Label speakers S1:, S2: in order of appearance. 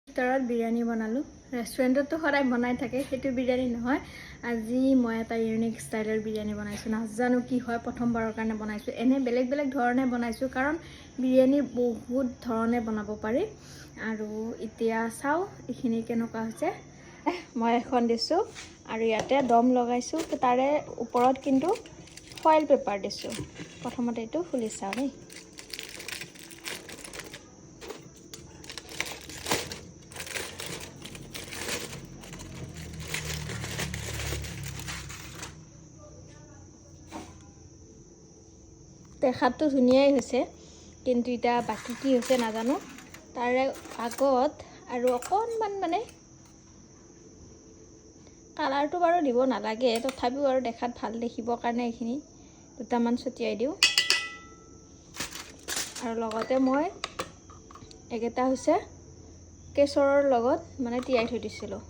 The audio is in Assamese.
S1: ভিতৰত বিৰিয়ানী বনালোঁ। ৰেষ্টুৰেণ্টতো সদায় বনাই থাকে, সেইটো বিৰিয়ানী নহয়। আজি মই এটা ইউনিক ষ্টাইলৰ বিৰিয়ানী বনাইছোঁ। নাজানো কি হয়, প্ৰথমবাৰৰ কাৰণে বনাইছোঁ। এনে বেলেগ বেলেগ ধৰণে বনাইছোঁ, কাৰণ বিৰিয়ানী বহুত ধৰণে বনাব পাৰি। আৰু এতিয়া চাওঁ এইখিনি কেনেকুৱা হৈছে। মই এখন দিছোঁ আৰু ইয়াতে দম লগাইছোঁ। তাৰে ওপৰত কিন্তু ফইল পেপাৰ দিছোঁ। প্ৰথমতে এইটো খুলি চাওঁ দেই। দেখাতটো ধুনীয়াই হৈছে, কিন্তু এতিয়া বাকী কি হৈছে নাজানো। তাৰে আগত আৰু অকণমান মানে কালাৰটো বাৰু দিব নালাগে, তথাপিও আৰু দেখাত ভাল দেখিবৰ কাৰণে এইখিনি দুটামান ছটিয়াই দিওঁ। আৰু লগতে মই এইকেইটা হৈছে কেশৰৰ লগত মানে তিয়াই থৈ দিছিলোঁ।